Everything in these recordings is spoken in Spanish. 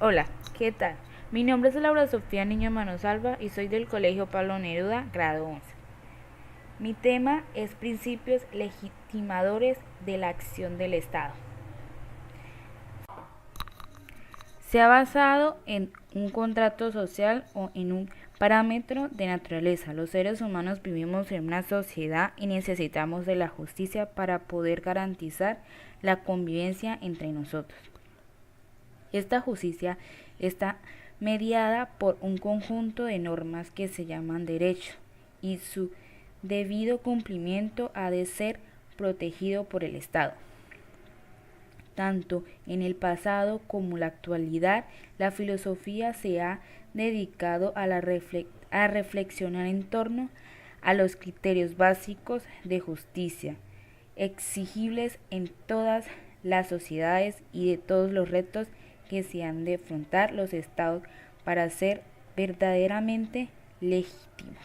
Hola, ¿qué tal? Mi nombre es Laura Sofía Niño Manosalva y soy del Colegio Pablo Neruda, grado 11. Mi tema es principios legitimadores de la acción del Estado. Se ha basado en un contrato social o en un parámetro de naturaleza. Los seres humanos vivimos en una sociedad y necesitamos de la justicia para poder garantizar la convivencia entre nosotros. Esta justicia está mediada por un conjunto de normas que se llaman derecho y su debido cumplimiento ha de ser protegido por el Estado. Tanto en el pasado como en la actualidad, la filosofía se ha dedicado a reflexionar en torno a los criterios básicos de justicia, exigibles en todas las sociedades y de todos los retos que se han de afrontar los estados para ser verdaderamente legítimos.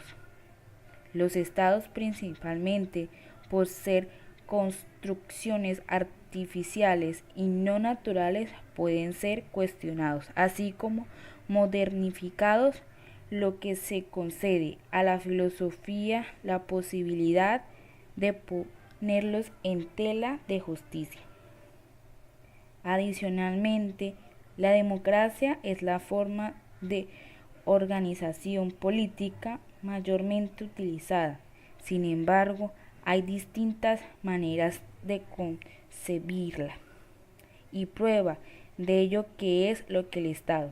Los estados, principalmente por ser construcciones artificiales y no naturales, pueden ser cuestionados, así como modernificados, lo que se concede a la filosofía la posibilidad de ponerlos en tela de justicia. Adicionalmente, la democracia es la forma de organización política mayormente utilizada. Sin embargo, hay distintas maneras de concebirla. Y prueba de ello que es lo que el Estado,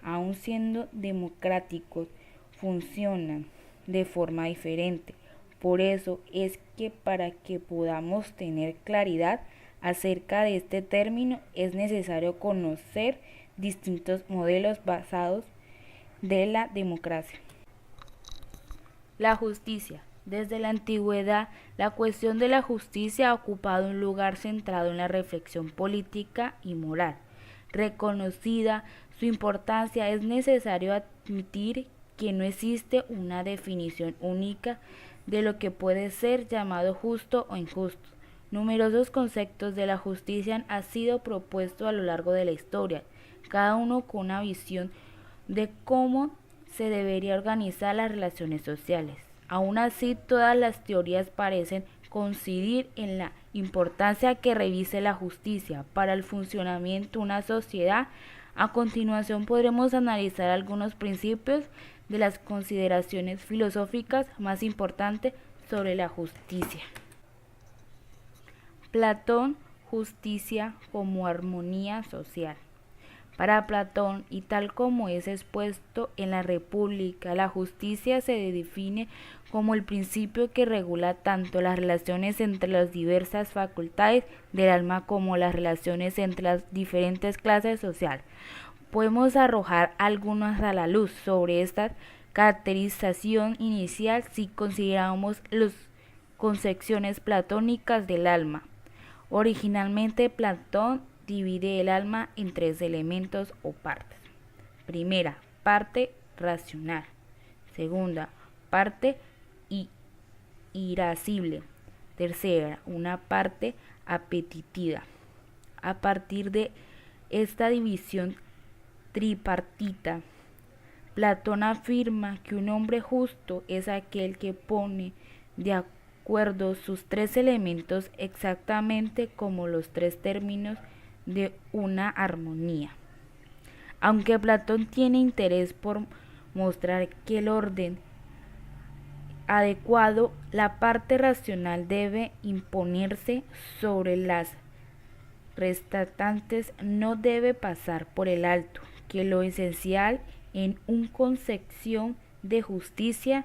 aun siendo democráticos, funcionan de forma diferente. Por eso es que para que podamos tener claridad acerca de este término es necesario conocer distintos modelos basados de la democracia. La justicia. Desde la antigüedad, la cuestión de la justicia ha ocupado un lugar centrado en la reflexión política y moral. Reconocida su importancia, es necesario admitir que no existe una definición única de lo que puede ser llamado justo o injusto. Numerosos conceptos de la justicia han sido propuestos a lo largo de la historia, cada uno con una visión de cómo se debería organizar las relaciones sociales. Aún así, todas las teorías parecen coincidir en la importancia que revise la justicia para el funcionamiento de una sociedad. A continuación podremos analizar algunos principios de las consideraciones filosóficas más importantes sobre la justicia. Platón, justicia como armonía social. Para Platón, y tal como es expuesto en la República, la justicia se define como el principio que regula tanto las relaciones entre las diversas facultades del alma como las relaciones entre las diferentes clases sociales. Podemos arrojar algunas a la luz sobre esta caracterización inicial si consideramos las concepciones platónicas del alma. Originalmente Platón divide el alma en tres elementos o partes. Primera, parte racional. Segunda, parte irascible. Tercera, una parte apetitiva. A partir de esta división tripartita, Platón afirma que un hombre justo es aquel que pone de acuerdo sus tres elementos exactamente como los tres términos de una armonía. Aunque Platón tiene interés por mostrar que el orden adecuado, la parte racional debe imponerse sobre las restantes, no debe pasar por el alto que lo esencial en una concepción de justicia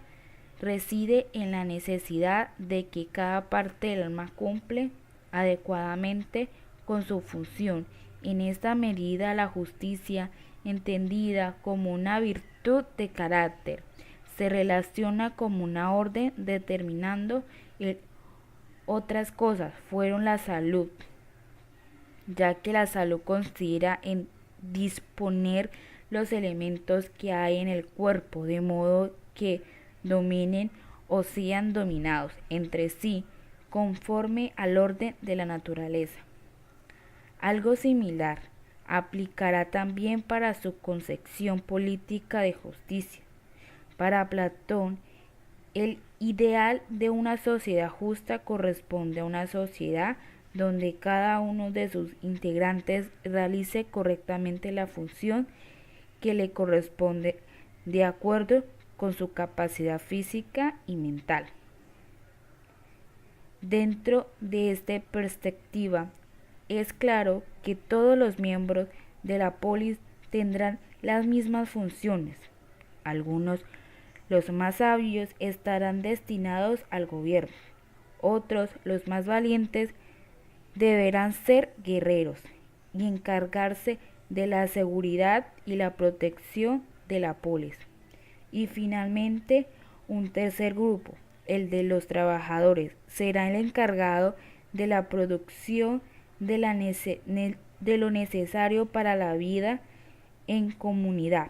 reside en la necesidad de que cada parte del alma cumple adecuadamente con su función. En esta medida, la justicia, entendida como una virtud de carácter, se relaciona como una orden determinando otras cosas, fueron la salud, ya que la salud considera en disponer los elementos que hay en el cuerpo, de modo que dominen o sean dominados entre sí, conforme al orden de la naturaleza. Algo similar aplicará también para su concepción política de justicia. Para Platón, el ideal de una sociedad justa corresponde a una sociedad donde cada uno de sus integrantes realice correctamente la función que le corresponde de acuerdo con su capacidad física y mental. Dentro de esta perspectiva, es claro que todos los miembros de la polis tendrán las mismas funciones. Algunos, los más sabios, estarán destinados al gobierno. Otros, los más valientes, deberán ser guerreros y encargarse de la seguridad y la protección de la polis. Y finalmente, un tercer grupo, el de los trabajadores, será el encargado de la producción de lo necesario para la vida en comunidad.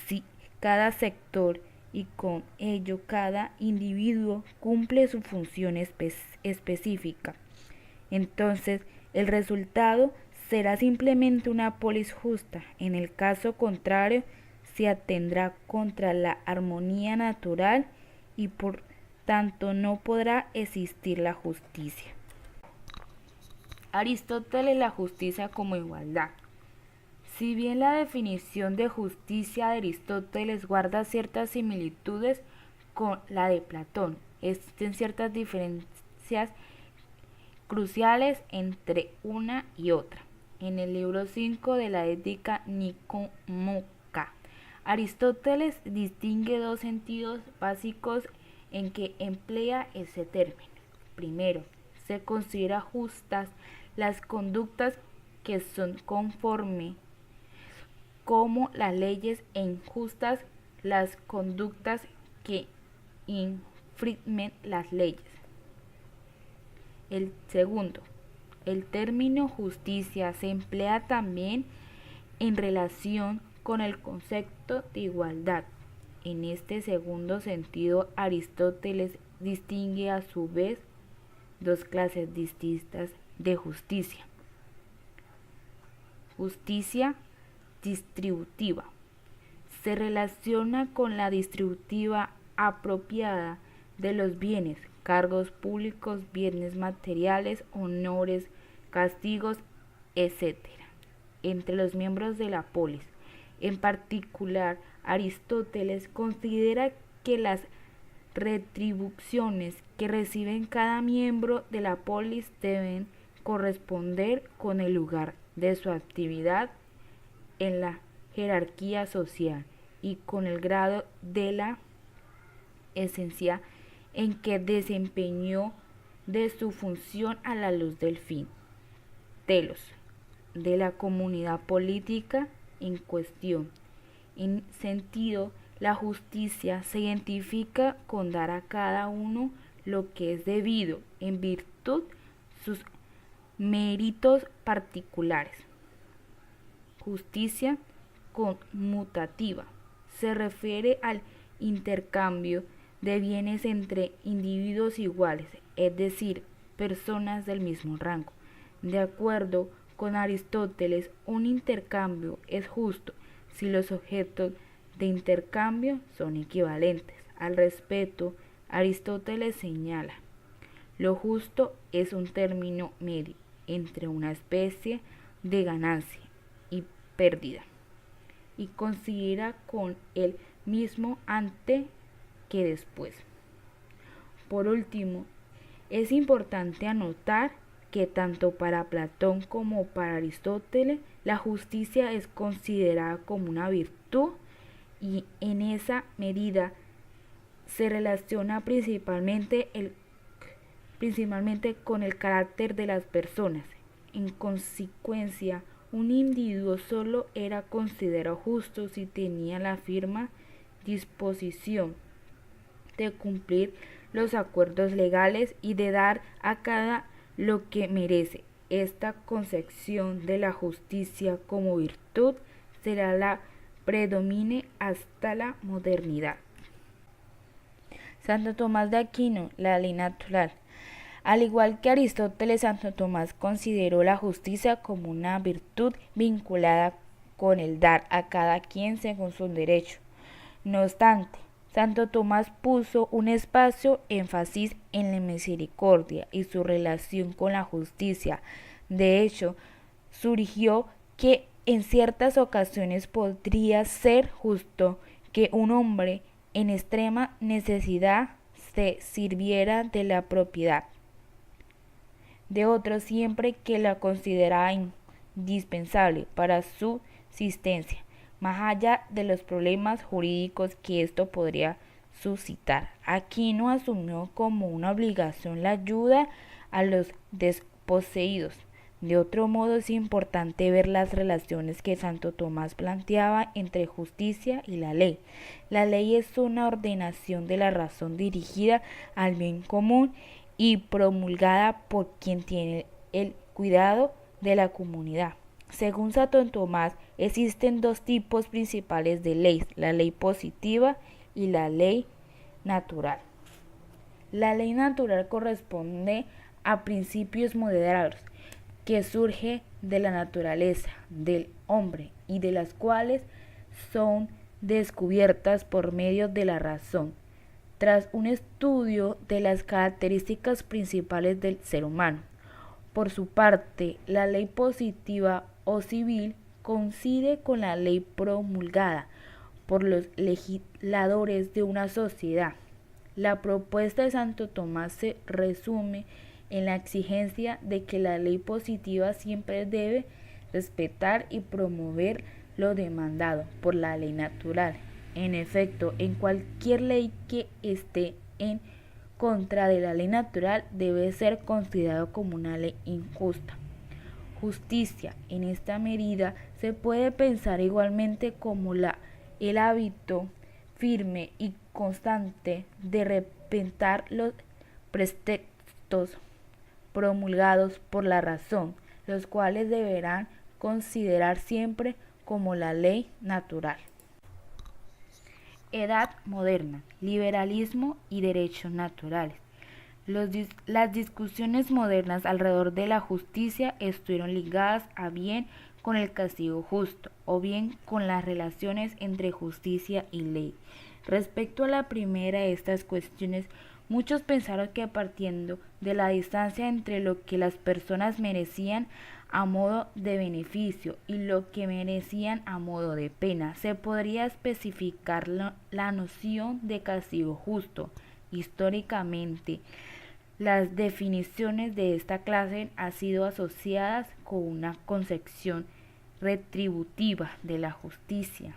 Si cada sector y con ello cada individuo cumple su función específica, entonces el resultado será simplemente una polis justa. En el caso contrario, se atendrá contra la armonía natural y por tanto no podrá existir la justicia. Aristóteles, la justicia como igualdad. Si bien la definición de justicia de Aristóteles guarda ciertas similitudes con la de Platón, existen ciertas diferencias cruciales entre una y otra. En el libro 5 de la Ética Nicomómaca, Aristóteles distingue dos sentidos básicos en que emplea ese término. Primero, se considera justas las conductas que son conforme como las leyes e injustas las conductas que infringen las leyes. El segundo, el término justicia se emplea también en relación con el concepto de igualdad. En este segundo sentido, Aristóteles distingue a su vez dos clases distintas de justicia. Justicia distributiva. Se relaciona con la distributiva apropiada de los bienes, cargos públicos, bienes materiales, honores, castigos, etc., entre los miembros de la polis. En particular, Aristóteles considera que las retribuciones que reciben cada miembro de la polis deben corresponder con el lugar de su actividad en la jerarquía social y con el grado de la esencia en que desempeñó de su función a la luz del fin, telos, de la comunidad política en cuestión. En sentido, la justicia se identifica con dar a cada uno lo que es debido en virtud de sus méritos particulares. Justicia conmutativa se refiere al intercambio de bienes entre individuos iguales, es decir, personas del mismo rango. De acuerdo con Aristóteles, un intercambio es justo si los objetos de intercambio son equivalentes. Al respecto, Aristóteles señala: lo justo es un término medio entre una especie de ganancia y pérdida, y considera con el mismo antes que después. Por último, es importante anotar que tanto para Platón como para Aristóteles la justicia es considerada como una virtud y en esa medida se relaciona principalmente con el carácter de las personas. En consecuencia, un individuo solo era considerado justo si tenía la firme disposición de cumplir los acuerdos legales y de dar a cada lo que merece. Esta concepción de la justicia como virtud será la predomine hasta la modernidad. Santo Tomás de Aquino, la ley natural. Al igual que Aristóteles, Santo Tomás consideró la justicia como una virtud vinculada con el dar a cada quien según su derecho. No obstante, Santo Tomás puso un espacio énfasis en la misericordia y su relación con la justicia. De hecho, surgió que en ciertas ocasiones podría ser justo que un hombre en extrema necesidad se sirviera de la propiedad de otro siempre que la considerara indispensable para su existencia, más allá de los problemas jurídicos que esto podría suscitar. Aquino asumió como una obligación la ayuda a los desposeídos. De otro modo, es importante ver las relaciones que Santo Tomás planteaba entre justicia y la ley. La ley es una ordenación de la razón dirigida al bien común y promulgada por quien tiene el cuidado de la comunidad. Según Santo Tomás, existen dos tipos principales de ley, la ley positiva y la ley natural. La ley natural corresponde a principios moderados que surgen de la naturaleza del hombre y de las cuales son descubiertas por medio de la razón, tras un estudio de las características principales del ser humano. Por su parte, la ley positiva o civil coincide con la ley promulgada por los legisladores de una sociedad. La propuesta de Santo Tomás se resume en la exigencia de que la ley positiva siempre debe respetar y promover lo demandado por la ley natural. En efecto, en cualquier ley que esté en contra de la ley natural debe ser considerado como una ley injusta. Justicia, en esta medida, se puede pensar igualmente como el hábito firme y constante de respetar los preceptos promulgados por la razón, los cuales deberán considerar siempre como la ley natural. Edad moderna, liberalismo y derechos naturales. Las discusiones modernas alrededor de la justicia estuvieron ligadas a bien con el castigo justo o bien con las relaciones entre justicia y ley. Respecto a la primera de estas cuestiones, muchos pensaron que partiendo de la distancia entre lo que las personas merecían a modo de beneficio y lo que merecían a modo de pena, se podría especificar la noción de castigo justo. Históricamente, las definiciones de esta clase han sido asociadas con una concepción retributiva de la justicia.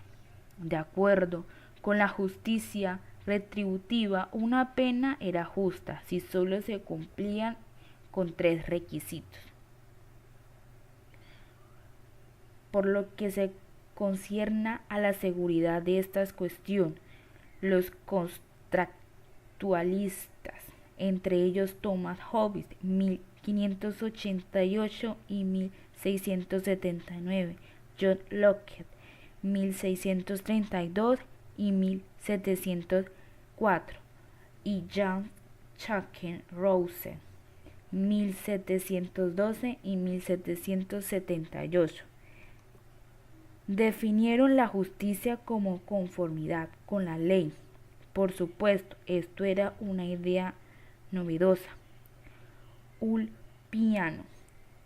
De acuerdo con la justicia retributiva, una pena era justa si solo se cumplían con tres requisitos. Por lo que se concierne a la seguridad de esta cuestión, los contractualistas, entre ellos Thomas Hobbes, 1588 y 1679, John Locke, 1632 y 1704, y Jean Jacques Rousseau, 1712 y 1778. Definieron la justicia como conformidad con la ley. Por supuesto, esto era una idea novedosa. Ulpiano,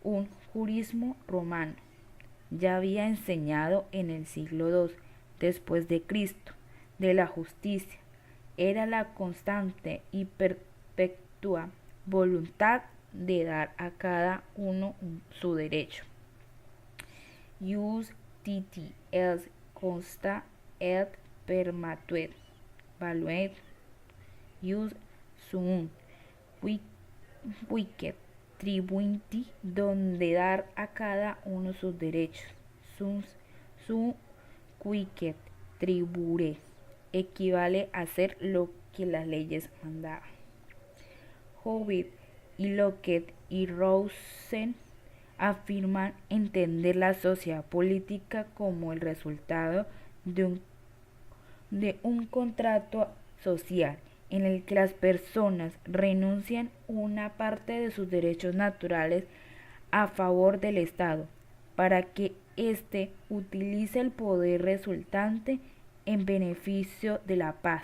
un jurismo romano, ya había enseñado en el siglo II después de Cristo de la justicia. Era la constante y perpetua voluntad de dar a cada uno su derecho. Jus titi est consta et permatuet valuet jus suum quicet tribuenti, donde dar a cada uno sus derechos. Sum quicet tribure equivale a hacer lo que las leyes mandaban. Hobbes y Locke y Rousseau afirman entender la sociedad política como el resultado de un contrato social en el que las personas renuncian una parte de sus derechos naturales a favor del Estado, para que éste utilice el poder resultante en beneficio de la paz,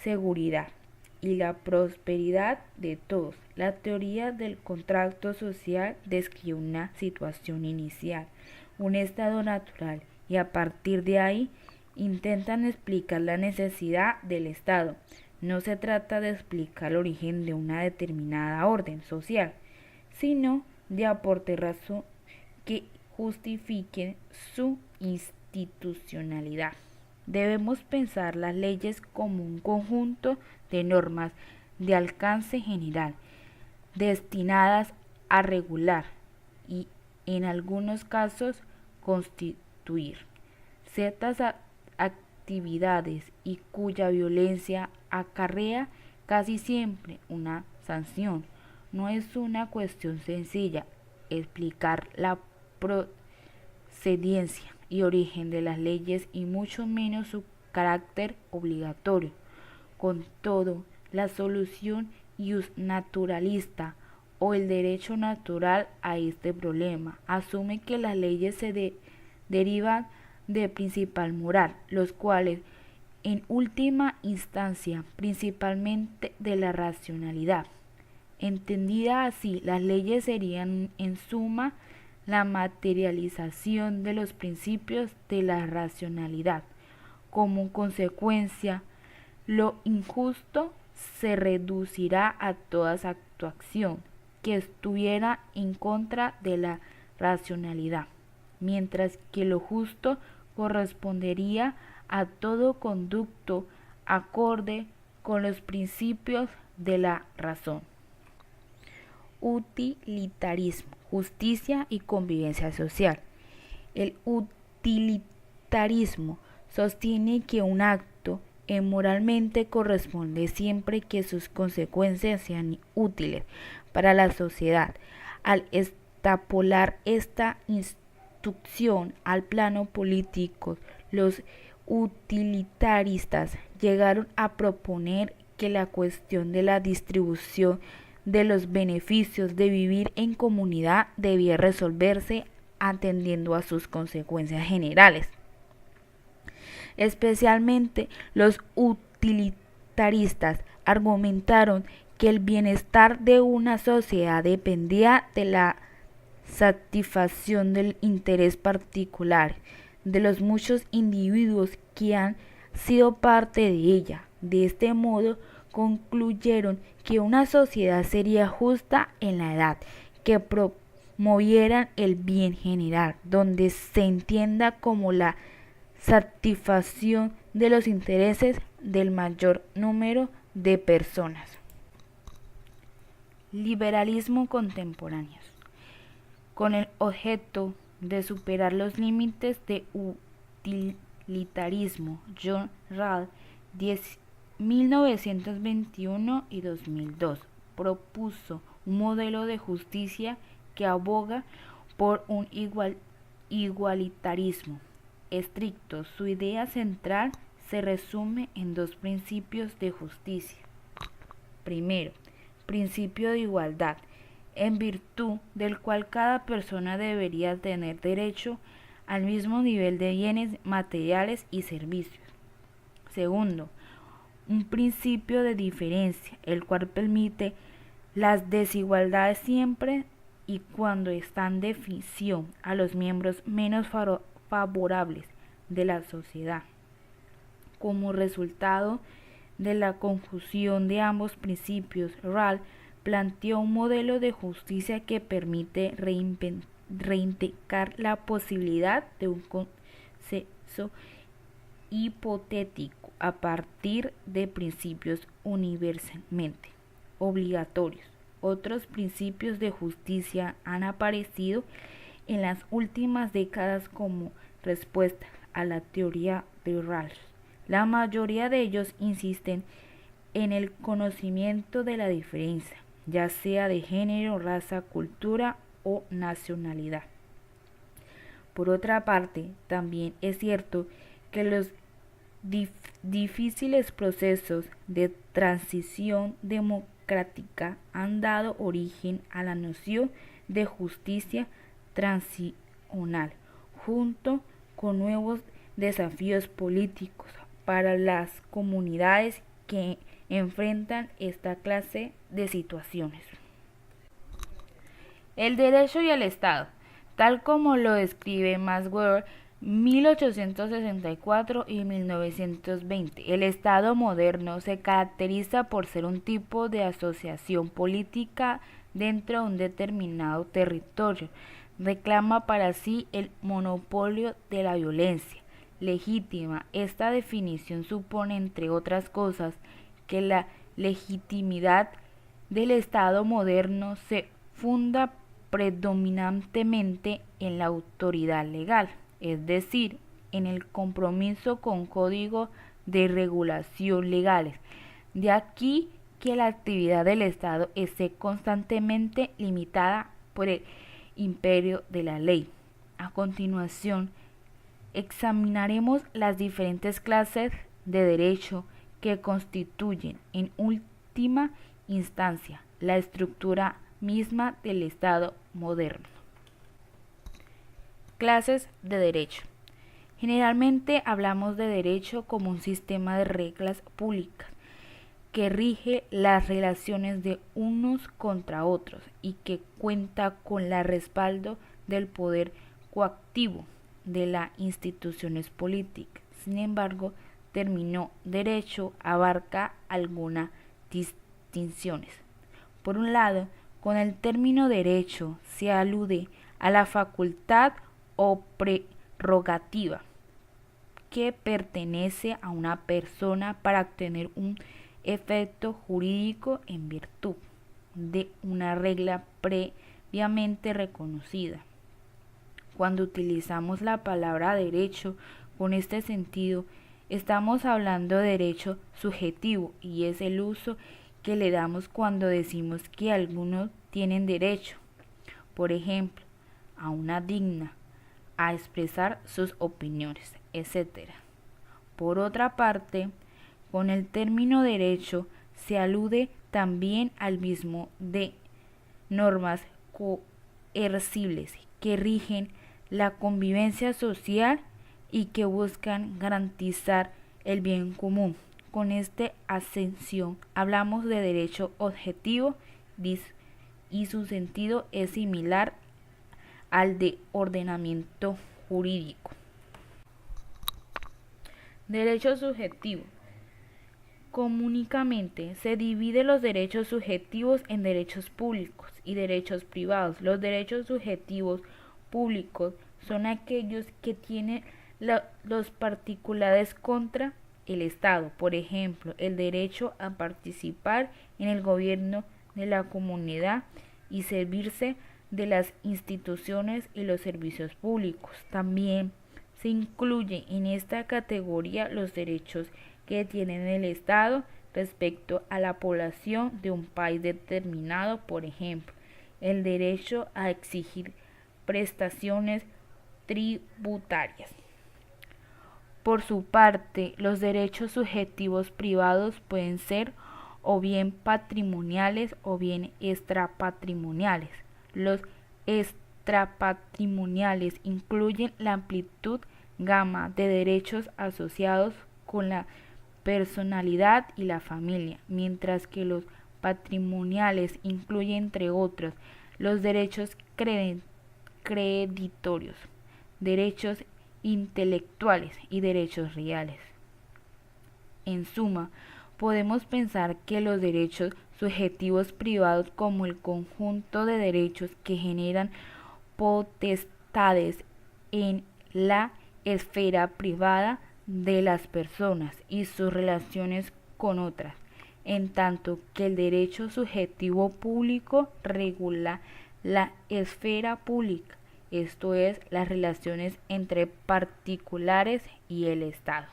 seguridad y la prosperidad de todos. La teoría del contrato social describe una situación inicial, un estado natural, y a partir de ahí intentan explicar la necesidad del Estado. No se trata de explicar el origen de una determinada orden social, sino de aportar razones que justifiquen su institucionalidad. Debemos pensar las leyes como un conjunto de normas de alcance general, destinadas a regular y, en algunos casos, constituir ciertas actividades y cuya violencia acarrea casi siempre una sanción. No es una cuestión sencilla explicar la procedencia y origen de las leyes y mucho menos su carácter obligatorio. Con todo, la solución naturalista o el derecho natural a este problema asume que las leyes se derivan de principal moral, los cuales en última instancia principalmente de la racionalidad. Entendida así, las leyes serían en suma la materialización de los principios de la racionalidad. Como consecuencia, lo injusto se reducirá a toda actuación que estuviera en contra de la racionalidad, mientras que lo justo correspondería a todo conducto acorde con los principios de la razón. Utilitarismo, justicia y convivencia social. El utilitarismo sostiene que un acto moralmente corresponde siempre que sus consecuencias sean útiles para la sociedad. Al extrapolar esta instrucción al plano político, los utilitaristas llegaron a proponer que la cuestión de la distribución de los beneficios de vivir en comunidad debía resolverse atendiendo a sus consecuencias generales. Especialmente los utilitaristas argumentaron que el bienestar de una sociedad dependía de la satisfacción del interés particular de los muchos individuos que han sido parte de ella. De este modo, concluyeron que una sociedad sería justa en la edad que promovieran el bien general, donde se entienda como la satisfacción de los intereses del mayor número de personas. Liberalismo contemporáneo. Con el objeto de superar los límites de utilitarismo, John Rawls, 1921 y 2002, propuso un modelo de justicia que aboga por un igualitarismo estricto. Su idea central se resume en dos principios de justicia. Primero, principio de igualdad, en virtud del cual cada persona debería tener derecho al mismo nivel de bienes materiales y servicios. Segundo, un principio de diferencia, el cual permite las desigualdades siempre y cuando están de ficción a los miembros menos favorables de la sociedad. Como resultado de la conjunción de ambos principios, Rawls planteó un modelo de justicia que permite reintegrar la posibilidad de un consenso hipotético a partir de principios universalmente obligatorios. Otros principios de justicia han aparecido en las últimas décadas como respuesta a la teoría de Rawls. La mayoría de ellos insisten en el conocimiento de la diferencia, ya sea de género, raza, cultura o nacionalidad. Por otra parte, también es cierto que los Difíciles procesos de transición democrática han dado origen a la noción de justicia transicional, junto con nuevos desafíos políticos para las comunidades que enfrentan esta clase de situaciones. El derecho y el Estado, tal como lo describe Max Weber 1864 y 1920. El Estado moderno se caracteriza por ser un tipo de asociación política dentro de un determinado territorio. Reclama para sí el monopolio de la violencia legítima. Esta definición supone, entre otras cosas, que la legitimidad del Estado moderno se funda predominantemente en la autoridad legal, es decir, en el compromiso con códigos de regulación legales. De aquí que la actividad del Estado esté constantemente limitada por el imperio de la ley. A continuación, examinaremos las diferentes clases de derecho que constituyen, en última instancia, la estructura misma del Estado moderno. Clases de derecho. Generalmente hablamos de derecho como un sistema de reglas públicas que rige las relaciones de unos contra otros y que cuenta con el respaldo del poder coactivo de las instituciones políticas. Sin embargo, término derecho abarca algunas distinciones. Por un lado, con el término derecho se alude a la facultad o prerrogativa que pertenece a una persona para obtener un efecto jurídico en virtud de una regla previamente reconocida. Cuando utilizamos la palabra derecho con este sentido, estamos hablando de derecho subjetivo y es el uso que le damos cuando decimos que algunos tienen derecho, por ejemplo, a una digna, a expresar sus opiniones, etc. Por otra parte, con el término derecho se alude también al mismo de normas coercibles que rigen la convivencia social y que buscan garantizar el bien común. Con esta ascensión hablamos de derecho objetivo y su sentido es similar al de ordenamiento jurídico. Derecho subjetivo. Comúnmente se divide los derechos subjetivos en derechos públicos y derechos privados. Los derechos subjetivos públicos son aquellos que tienen los particulares contra el Estado, por ejemplo, el derecho a participar en el gobierno de la comunidad y servirse de las instituciones y los servicios públicos. También se incluye en esta categoría los derechos que tiene el Estado respecto a la población de un país determinado, por ejemplo, el derecho a exigir prestaciones tributarias. Por su parte, los derechos subjetivos privados pueden ser o bien patrimoniales o bien extrapatrimoniales. Los extrapatrimoniales incluyen la amplitud gama de derechos asociados con la personalidad y la familia, mientras que los patrimoniales incluyen, entre otros, los derechos creditorios, derechos intelectuales y derechos reales. En suma, podemos pensar que los derechos subjetivos privados como el conjunto de derechos que generan potestades en la esfera privada de las personas y sus relaciones con otras, en tanto que el derecho subjetivo público regula la esfera pública, esto es, las relaciones entre particulares y el Estado.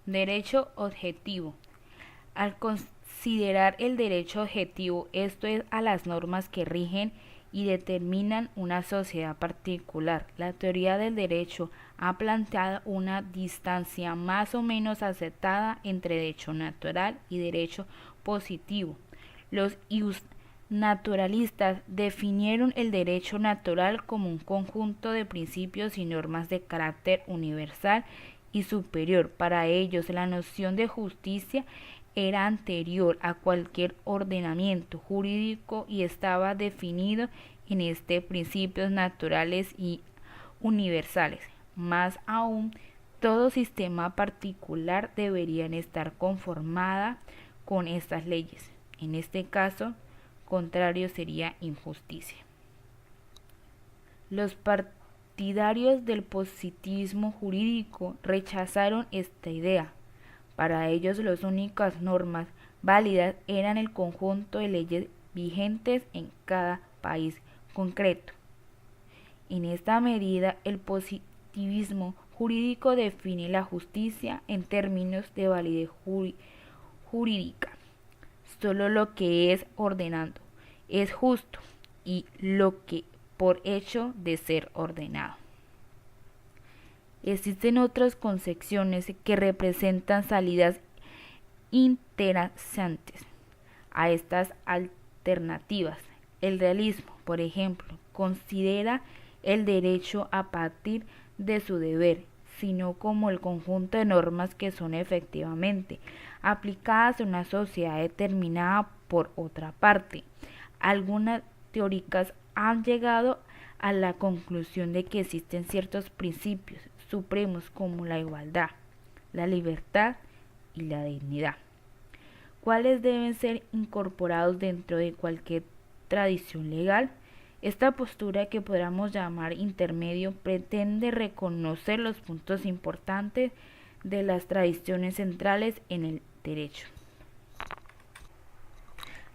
Derecho objetivo. Al considerar el derecho objetivo, esto es, a las normas que rigen y determinan una sociedad particular. La teoría del derecho ha planteado una distancia más o menos aceptada entre derecho natural y derecho positivo. Los naturalistas definieron el derecho natural como un conjunto de principios y normas de carácter universal y superior. Para ellos, la noción de justicia era anterior a cualquier ordenamiento jurídico y estaba definido en principios naturales y universales. Más aún, todo sistema particular debería estar conformada con estas leyes. En este caso, contrario sería injusticia. Los partidarios del positivismo jurídico rechazaron esta idea. Para ellos, las únicas normas válidas eran el conjunto de leyes vigentes en cada país concreto. En esta medida, el positivismo jurídico define la justicia en términos de validez jurídica. Solo lo que es ordenado es justo y lo que por hecho de ser ordenado. Existen otras concepciones que representan salidas interesantes a estas alternativas. El realismo, por ejemplo, considera el derecho a partir de su deber, sino como el conjunto de normas que son efectivamente aplicadas a una sociedad determinada. Por otra parte, algunas teóricas han llegado a la conclusión de que existen ciertos principios supremos como la igualdad, la libertad y la dignidad, cuales deben ser incorporados dentro de cualquier tradición legal. Esta postura, que podríamos llamar intermedio, pretende reconocer los puntos importantes de las tradiciones centrales en el derecho.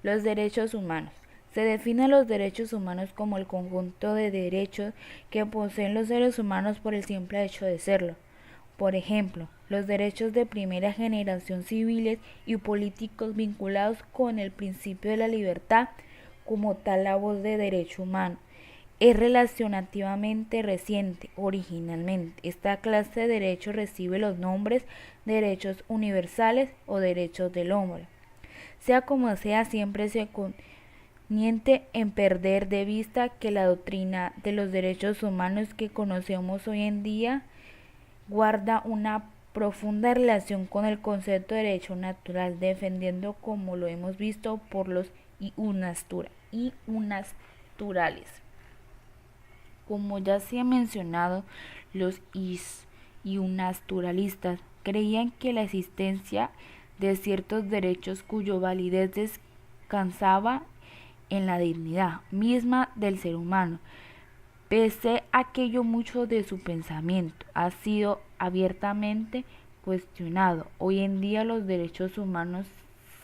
Los derechos humanos. Se definen los derechos humanos como el conjunto de derechos que poseen los seres humanos por el simple hecho de serlo. Por ejemplo, los derechos de primera generación civiles y políticos vinculados con el principio de la libertad. Como tal, la voz de derecho humano es relativamente reciente. Originalmente, esta clase de derechos recibe los nombres de derechos universales o derechos del hombre. Sea como sea, siempre se conviene en perder de vista que la doctrina de los derechos humanos que conocemos hoy en día guarda una profunda relación con el concepto de derecho natural, defendiendo, como lo hemos visto, por los naturales. Como ya se ha mencionado, los naturalistas creían que la existencia de ciertos derechos cuya validez descansaba en la dignidad misma del ser humano. Pese a que mucho de su pensamiento ha sido abiertamente cuestionado, hoy en día los derechos humanos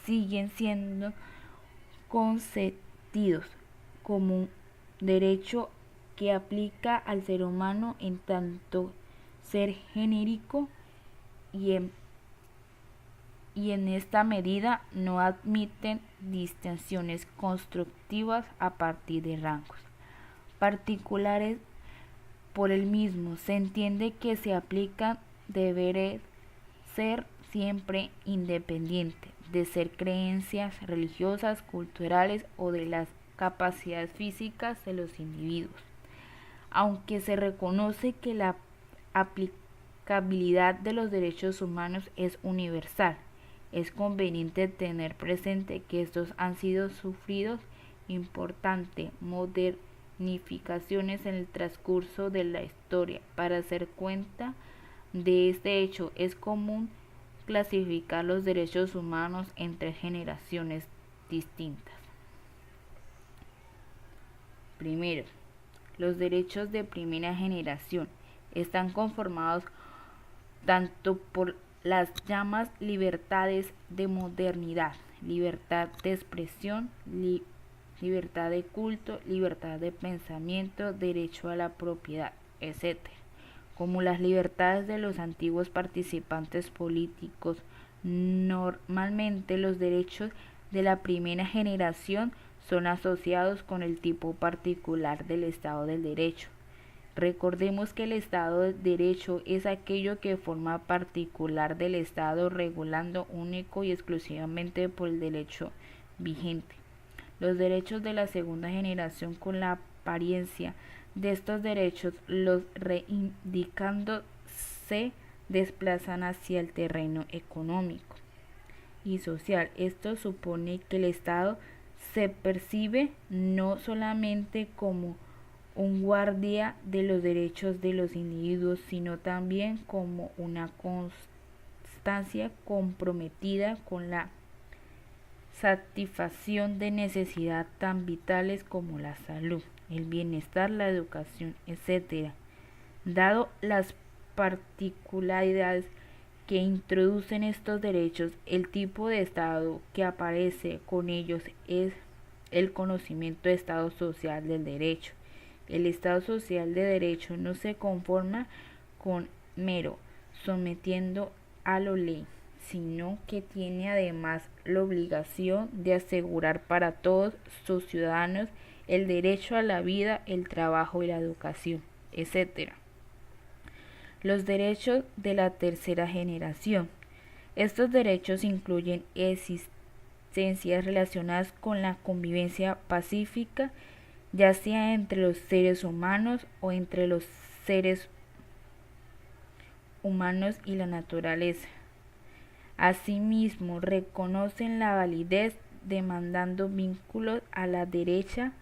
siguen siendo concebidos como un derecho que aplica al ser humano en tanto ser genérico y en esta medida no admiten distinciones constructivas a partir de rangos particulares. Por el mismo, se entiende que se aplican deberes ser siempre independiente de ser creencias religiosas, culturales o de las capacidades físicas de los individuos. Aunque se reconoce que la aplicabilidad de los derechos humanos es universal, es conveniente tener presente que estos han sido sufridos importantes modernificaciones en el transcurso de la historia. Para hacer cuenta de este hecho, es común clasificar los derechos humanos entre generaciones distintas. Primero, los derechos de primera generación están conformados tanto por las llamadas libertades de modernidad, libertad de expresión, libertad de culto, libertad de pensamiento, derecho a la propiedad, etc., como las libertades de los antiguos participantes políticos. Normalmente los derechos de la primera generación son asociados con el tipo particular del Estado del Derecho. Recordemos que el Estado de Derecho es aquello que forma particular del Estado regulando único y exclusivamente por el derecho vigente. Los derechos de la segunda generación con la apariencia de estos derechos, los reivindicando, se desplazan hacia el terreno económico y social. Esto supone que el Estado se percibe no solamente como un guardia de los derechos de los individuos, sino también como una constancia comprometida con la satisfacción de necesidades tan vitales como la salud, el bienestar, la educación, etc. Dado las particularidades que introducen estos derechos, el tipo de Estado que aparece con ellos es el conocimiento de Estado social del derecho. El Estado social de derecho no se conforma con mero sometiendo a la ley, sino que tiene además la obligación de asegurar para todos sus ciudadanos el derecho a la vida, el trabajo y la educación, etc. Los derechos de la tercera generación. Estos derechos incluyen existencias relacionadas con la convivencia pacífica, ya sea entre los seres humanos o entre los seres humanos y la naturaleza. Asimismo, reconocen la validez demandando vínculos a la derecha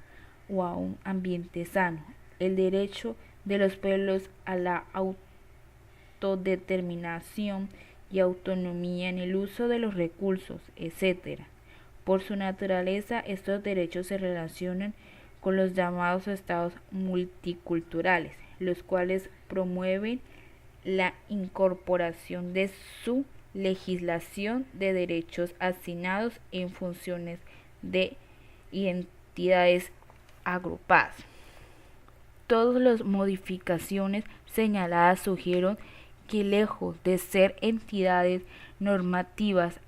o a un ambiente sano, el derecho de los pueblos a la autodeterminación y autonomía en el uso de los recursos, etc. Por su naturaleza, estos derechos se relacionan con los llamados estados multiculturales, los cuales promueven la incorporación de su legislación de derechos asignados en funciones de identidades agrupadas. Todas las modificaciones señaladas sugieren que lejos de ser entidades normativas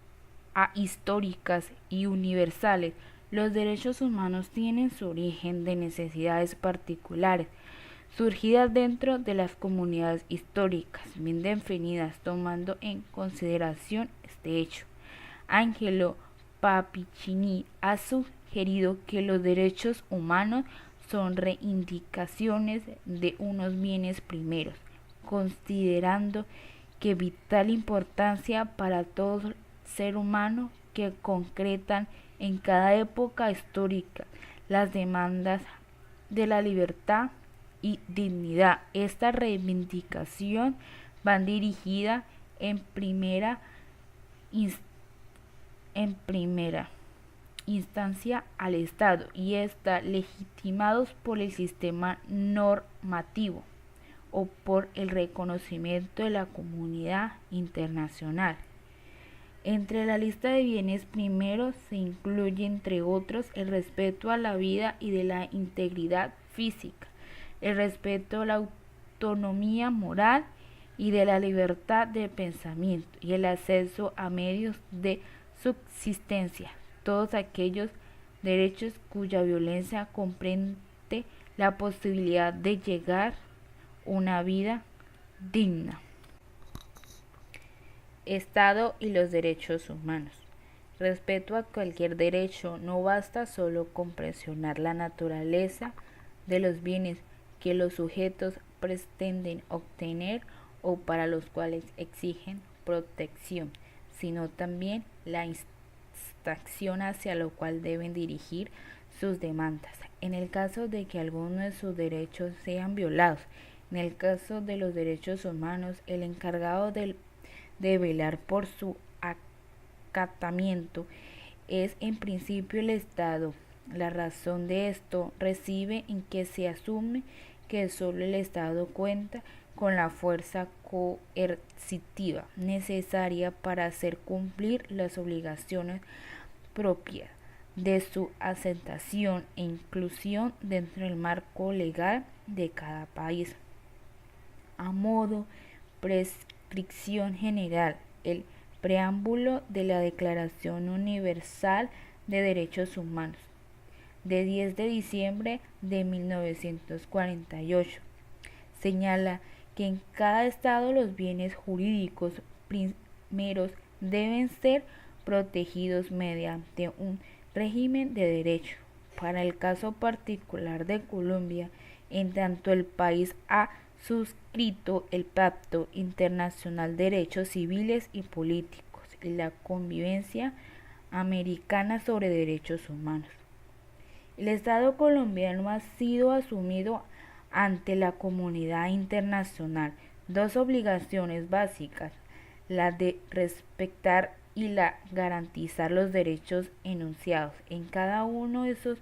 históricas y universales, los derechos humanos tienen su origen de necesidades particulares, surgidas dentro de las comunidades históricas, bien definidas, tomando en consideración este hecho. Angelo Papicini ha sugerido que los derechos humanos son reivindicaciones de unos bienes primeros, considerando que vital importancia para todo ser humano que concretan en cada época histórica las demandas de la libertad y dignidad. Esta reivindicación va dirigida en primera instancia al Estado y está legitimados por el sistema normativo o por el reconocimiento de la comunidad internacional. Entre la lista de bienes primeros se incluye, entre otros, el respeto a la vida y de la integridad física, el respeto a la autonomía moral y de la libertad de pensamiento y el acceso a medios de subsistencia, todos aquellos derechos cuya violencia comprende la posibilidad de llegar a una vida digna. Estado y los derechos humanos. Respecto a cualquier derecho, no basta solo con presionar la naturaleza de los bienes que los sujetos pretenden obtener o para los cuales exigen protección, sino también la instancia hacia lo cual deben dirigir sus demandas. En el caso de que alguno de sus derechos sean violados, en el caso de los derechos humanos, el encargado de velar por su acatamiento es en principio el Estado. La razón de esto reside en que se asume que solo el Estado cuenta con la fuerza coercitiva necesaria para hacer cumplir las obligaciones propias de su aceptación e inclusión dentro del marco legal de cada país. A modo prescripción general, el preámbulo de la Declaración Universal de Derechos Humanos de 10 de diciembre de 1948. Señala que en cada estado los bienes jurídicos primeros deben ser protegidos mediante un régimen de derecho. Para el caso particular de Colombia, en tanto el país ha suscrito el Pacto Internacional de Derechos Civiles y Políticos y la Convención Americana sobre Derechos Humanos. El Estado colombiano ha sido asumido ante la comunidad internacional dos obligaciones básicas, la de respetar y la garantizar los derechos enunciados en cada uno de esos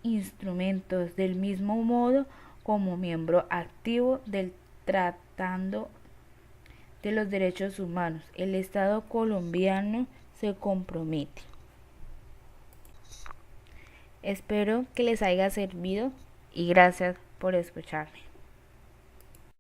instrumentos, del mismo modo como miembro activo del Tratado de los Derechos Humanos. El Estado colombiano se compromete. Espero que les haya servido y gracias por escucharme.